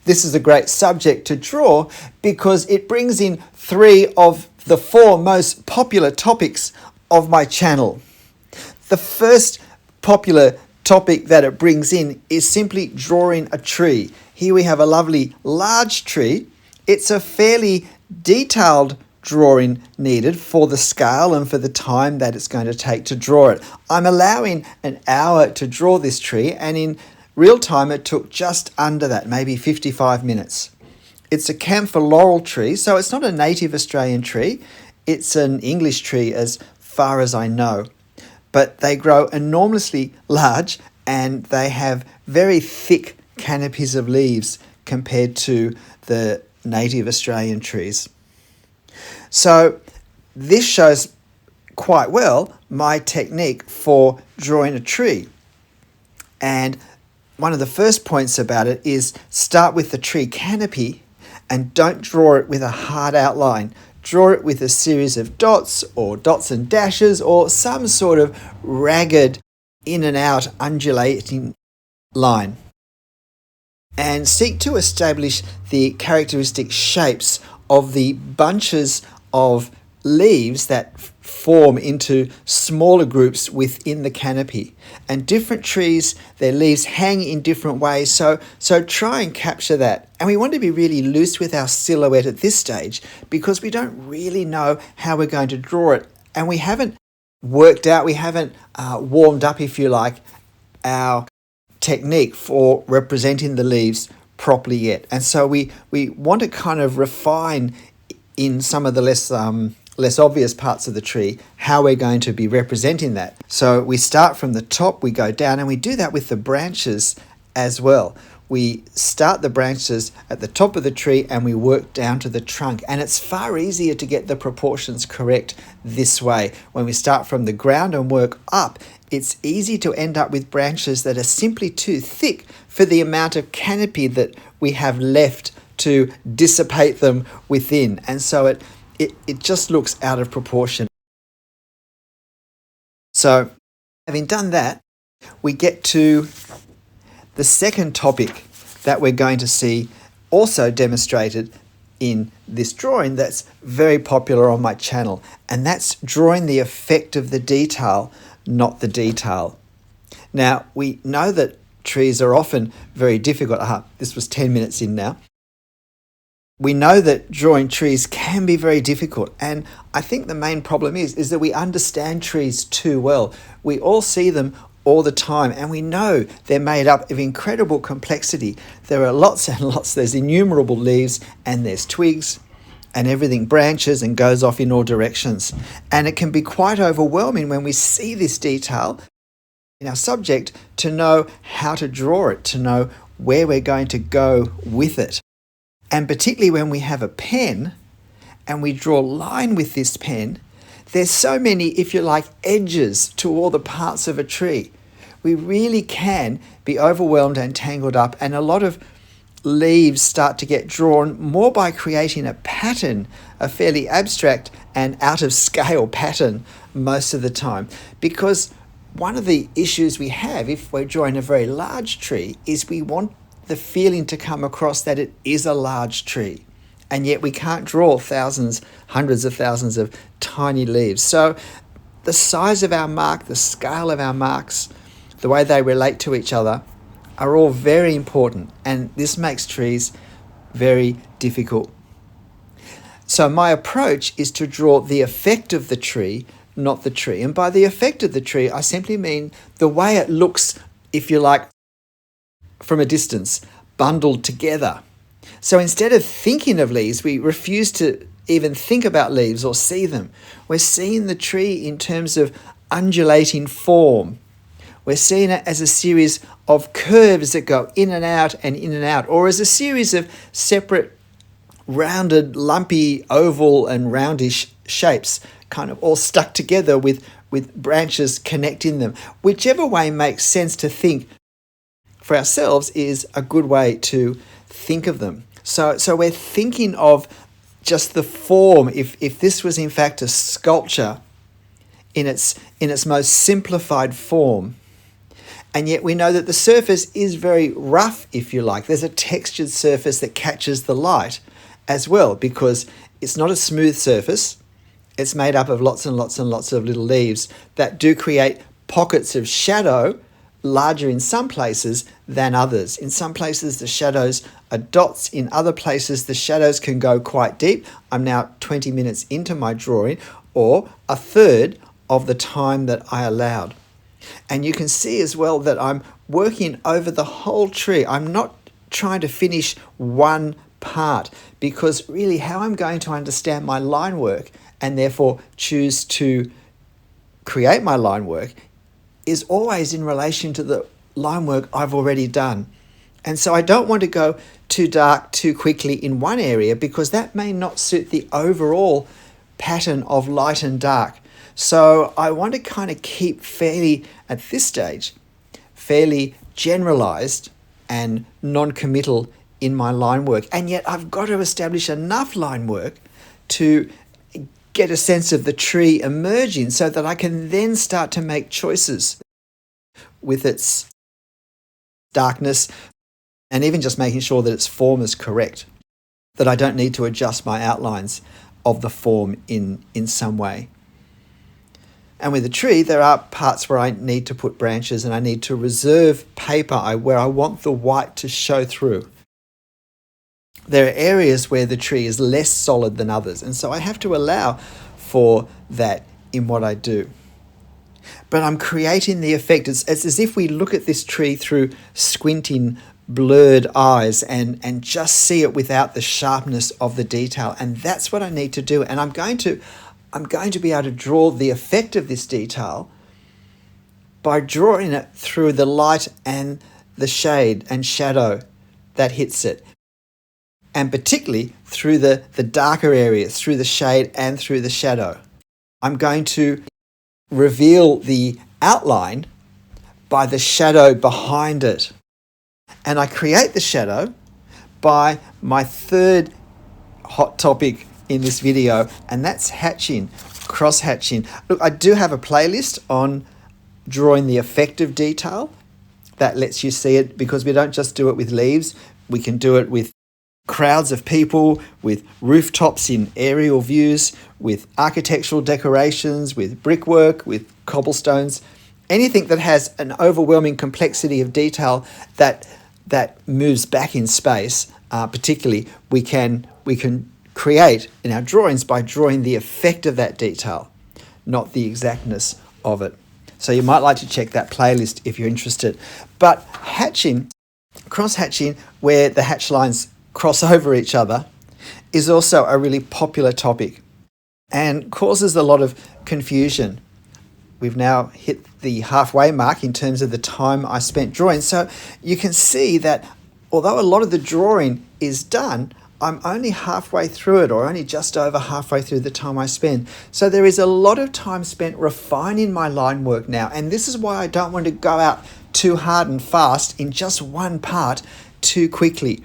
This is a great subject to draw because it brings in 3 of the 4 most popular topics of my channel. The first popular topic that it brings in is simply drawing a tree. Here we have a lovely large tree. It's a fairly detailed drawing needed for the scale and for the time that it's going to take to draw it. I'm allowing an hour to draw this tree, and in real time it took just under that, maybe 55 minutes. It's a camphor laurel tree, so it's not a native Australian tree. It's an English tree as far as I know. But they grow enormously large and they have very thick canopies of leaves compared to the native Australian trees. So this shows quite well my technique for drawing a tree. And one of the first points about it is start with the tree canopy and don't draw it with a hard outline. Draw it with a series of dots or dots and dashes or some sort of ragged in and out undulating line. And seek to establish the characteristic shapes of the bunches of leaves that form into smaller groups within the canopy. And different trees, their leaves hang in different ways, so try and capture that. And we want to be really loose with our silhouette at this stage because we don't really know how we're going to draw it, and we haven't worked out, we haven't warmed up, if you like, our technique for representing the leaves properly yet. And so we want to kind of refine in some of the less obvious parts of the tree how we're going to be representing that. So we start from the top, we go down, and we do that with the branches as well. We start the branches at the top of the tree and we work down to the trunk, and it's far easier to get the proportions correct this way. When we start from the ground and work up, it's easy to end up with branches that are simply too thick for the amount of canopy that we have left to dissipate them within, and so it just looks out of proportion. So having done that, we get to the second topic that we're going to see also demonstrated in this drawing that's very popular on my channel, and that's drawing the effect of the detail, not the detail. Now, we know that trees are often very difficult. This was 10 minutes in now. We know that drawing trees can be very difficult, and I think the main problem is that we understand trees too well. We all see them all the time, and we know they're made up of incredible complexity. There are lots and lots, there's innumerable leaves, and there's twigs, and everything branches and goes off in all directions. And it can be quite overwhelming when we see this detail in our subject to know how to draw it, to know where we're going to go with it. And particularly when we have a pen and we draw a line with this pen, there's so many, if you like, edges to all the parts of a tree. We really can be overwhelmed and tangled up, and a lot of leaves start to get drawn more by creating a pattern, a fairly abstract and out of scale pattern most of the time. Because one of the issues we have if we're drawing a very large tree is we want the feeling to come across that it is a large tree, and yet we can't draw thousands, hundreds of thousands of tiny leaves. So the size of our mark, the scale of our marks, the way they relate to each other are all very important, and this makes trees very difficult. So my approach is to draw the effect of the tree, not the tree. And by the effect of the tree, I simply mean the way it looks, if you like, from a distance, bundled together. So instead of thinking of leaves, we refuse to even think about leaves or see them. We're seeing the tree in terms of undulating form. We're seeing it as a series of curves that go in and out, or as a series of separate rounded, lumpy, oval and roundish shapes, kind of all stuck together with branches connecting them. Whichever way makes sense to think for ourselves is a good way to think of them. So we're thinking of just the form. If this was in fact a sculpture in its most simplified form, And yet we know that the surface is very rough, if you like. There's a textured surface that catches the light as well, because it's not a smooth surface. It's made up of lots and lots and lots of little leaves that do create pockets of shadow, larger in some places than others. In some places the shadows are dots, in other places the shadows can go quite deep. I'm now 20 minutes into my drawing, or a third of the time that I allowed. And you can see as well that I'm working over the whole tree. I'm not trying to finish one part, because really how I'm going to understand my line work and therefore choose to create my line work is always in relation to the line work I've already done. And so I don't want to go too dark too quickly in one area, because that may not suit the overall pattern of light and dark. So I want to kind of keep fairly, at this stage, fairly generalized and non-committal in my line work. And yet I've got to establish enough line work to get a sense of the tree emerging, so that I can then start to make choices with its darkness, and even just making sure that its form is correct, that I don't need to adjust my outlines of the form in some way. And with the tree, there are parts where I need to put branches and I need to reserve paper where I want the white to show through. There are areas where the tree is less solid than others, and so I have to allow for that in what I do. But I'm creating the effect. It's as if we look at this tree through squinting, blurred eyes and just see it without the sharpness of the detail. And that's what I need to do. And I'm going to be able to draw the effect of this detail by drawing it through the light and the shade and shadow that hits it. And particularly through the darker areas, through the shade and through the shadow. I'm going to reveal the outline by the shadow behind it. And I create the shadow by my third hot topic in this video, and that's hatching, cross-hatching. Look, I do have a playlist on drawing the effect of detail that lets you see it, because we don't just do it with leaves. We can do it with crowds of people, with rooftops in aerial views, with architectural decorations, with brickwork, with cobblestones, anything that has an overwhelming complexity of detail that moves back in space. Particularly, we can create in our drawings by drawing the effect of that detail, not the exactness of it. So you might like to check that playlist if you're interested. But hatching, cross-hatching, where the hatch lines cross over each other, is also a really popular topic and causes a lot of confusion. We've now hit the halfway mark in terms of the time I spent drawing. So you can see that although a lot of the drawing is done, I'm only halfway through it, or only just over halfway through the time I spend. So there is a lot of time spent refining my line work now. And this is why I don't want to go out too hard and fast in just one part too quickly,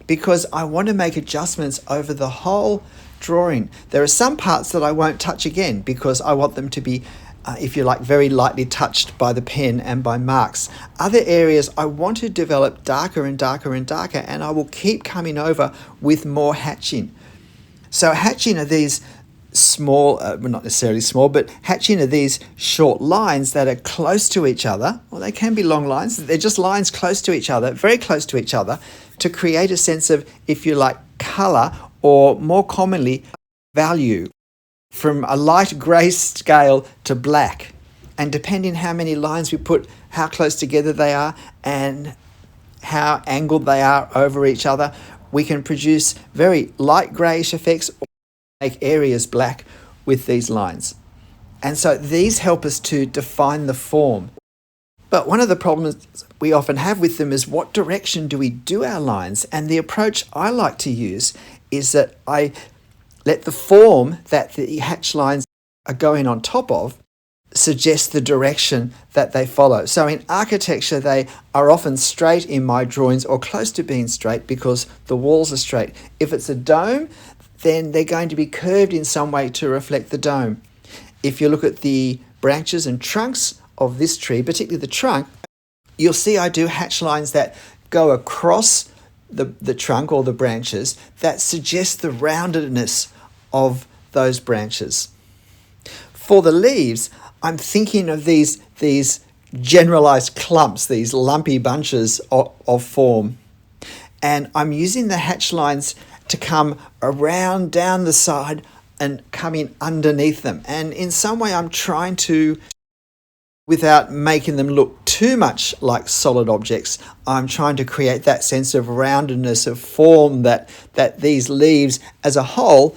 because I want to make adjustments over the whole drawing. There are some parts that I won't touch again, because I want them to be, if you like, very lightly touched by the pen and by marks. Other areas I want to develop darker and darker and darker, and I will keep coming over with more hatching. So hatching are these small, well, not necessarily small, but hatching are these short lines that are close to each other. Well, they can be long lines. They're just lines close to each other, very close to each other, to create a sense of, if you like, colour, or more commonly, value, from a light grey scale to black. And depending how many lines we put, how close together they are, and how angled they are over each other, we can produce very light greyish effects, or make areas black with these lines. And so these help us to define the form. But one of the problems we often have with them is, what direction do we do our lines? And the approach I like to use is that I let the form that the hatch lines are going on top of suggest the direction that they follow. So in architecture, they are often straight in my drawings, or close to being straight, because the walls are straight. If it's a dome, then they're going to be curved in some way to reflect the dome. If you look at the branches and trunks of this tree, particularly the trunk, you'll see I do hatch lines that go across the trunk or the branches that suggest the roundedness of those branches. For the leaves, I'm thinking of these generalized clumps, these lumpy bunches of form. And I'm using the hatch lines to come around down the side and come in underneath them. And in some way, I'm trying to, without making them look too much like solid objects, I'm trying to create that sense of roundedness of form that these leaves as a whole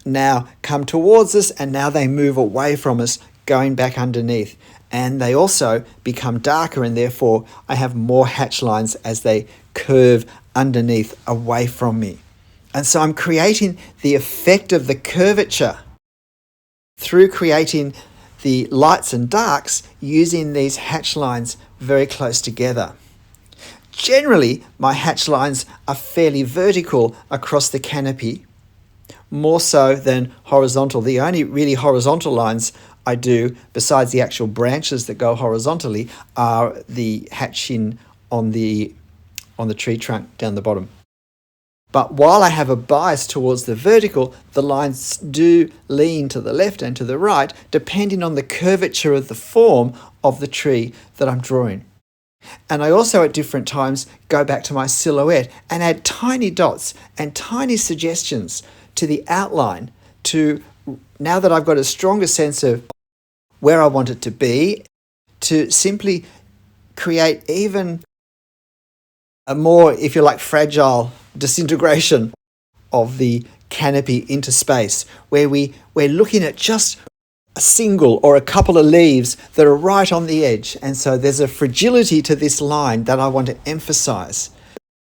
now come towards us, and now they move away from us, going back underneath. And they also become darker, and therefore I have more hatch lines as they curve underneath away from me. And so I'm creating the effect of the curvature through creating the lights and darks using these hatch lines very close together. Generally, my hatch lines are fairly vertical across the canopy, more so than horizontal. The only really horizontal lines I do, besides the actual branches that go horizontally, are the hatching on the tree trunk down the bottom. But while I have a bias towards the vertical, the lines do lean to the left and to the right, depending on the curvature of the form of the tree that I'm drawing. And I also at different times go back to my silhouette and add tiny dots and tiny suggestions to the outline to, now that I've got a stronger sense of where I want it to be, to simply create even a more, if you like, fragile disintegration of the canopy into space, where we're looking at just a single or a couple of leaves that are right on the edge. And so there's a fragility to this line that I want to emphasize,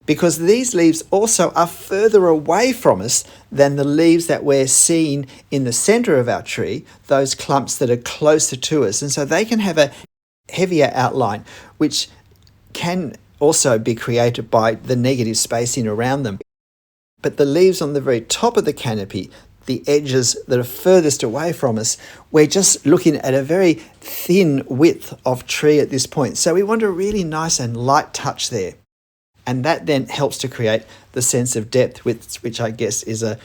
because these leaves also are further away from us than the leaves that we're seeing in the center of our tree, those clumps that are closer to us. And so they can have a heavier outline, which can also be created by the negative spacing around them. But the leaves on the very top of the canopy, the edges that are furthest away from us, we're just looking at a very thin width of tree at this point. So we want a really nice and light touch there. And that then helps to create the sense of depth, which I guess is a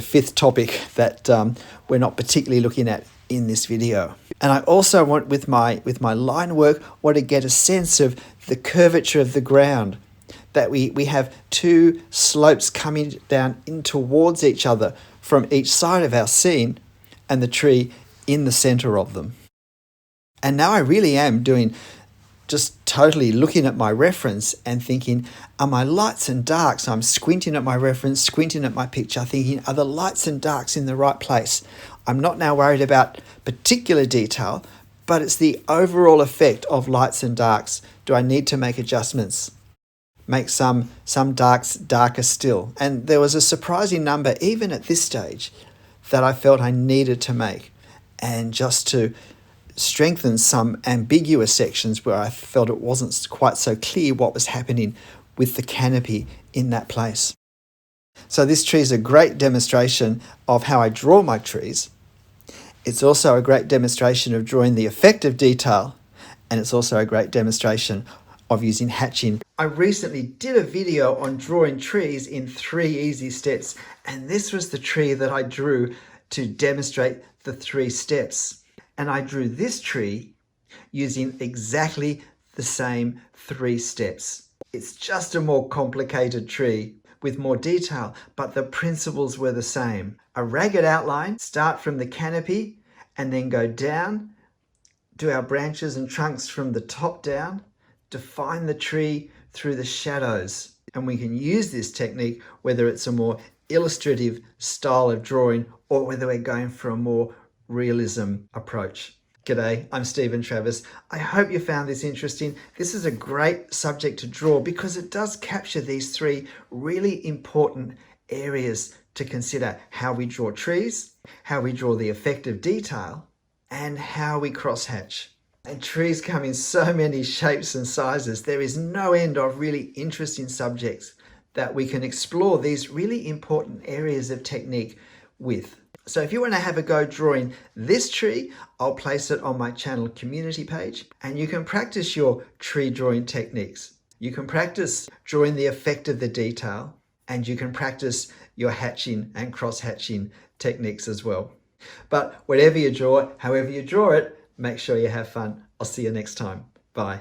fifth topic that we're not particularly looking at in this video. And I also want, with my line work, want to get a sense of the curvature of the ground, that we have two slopes coming down in towards each other from each side of our scene, and the tree in the center of them. And now I really am doing, just totally looking at my reference and thinking, are my lights and darks, I'm squinting at my reference, squinting at my picture, thinking, are the lights and darks in the right place? I'm not now worried about particular detail, but it's the overall effect of lights and darks. Do I need to make adjustments? Make some darks darker still? And there was a surprising number, even at this stage, that I felt I needed to make, and just to strengthen some ambiguous sections where I felt it wasn't quite so clear what was happening with the canopy in that place. So this tree is a great demonstration of how I draw my trees. It's also a great demonstration of drawing the effect of detail, and it's also a great demonstration of using hatching. I recently did a video on drawing trees in 3 easy steps, and this was the tree that I drew to demonstrate the 3 steps. And I drew this tree using exactly the same 3 steps. It's just a more complicated tree with more detail, but the principles were the same. A ragged outline, start from the canopy and then go down, do our branches and trunks from the top down, define the tree through the shadows. And we can use this technique whether it's a more illustrative style of drawing or whether we're going for a more realism approach. G'day, I'm Stephen Travis. I hope you found this interesting. This is a great subject to draw because it does capture these 3 really important areas to consider: how we draw trees, how we draw the effect of detail, and how we crosshatch. And trees come in so many shapes and sizes. There is no end of really interesting subjects that we can explore these really important areas of technique with. So if you want to have a go drawing this tree, I'll place it on my channel community page, and you can practice your tree drawing techniques. You can practice drawing the effect of the detail, and you can practice your hatching and cross hatching techniques as well. But whatever you draw, however you draw it, make sure you have fun. I'll see you next time. Bye.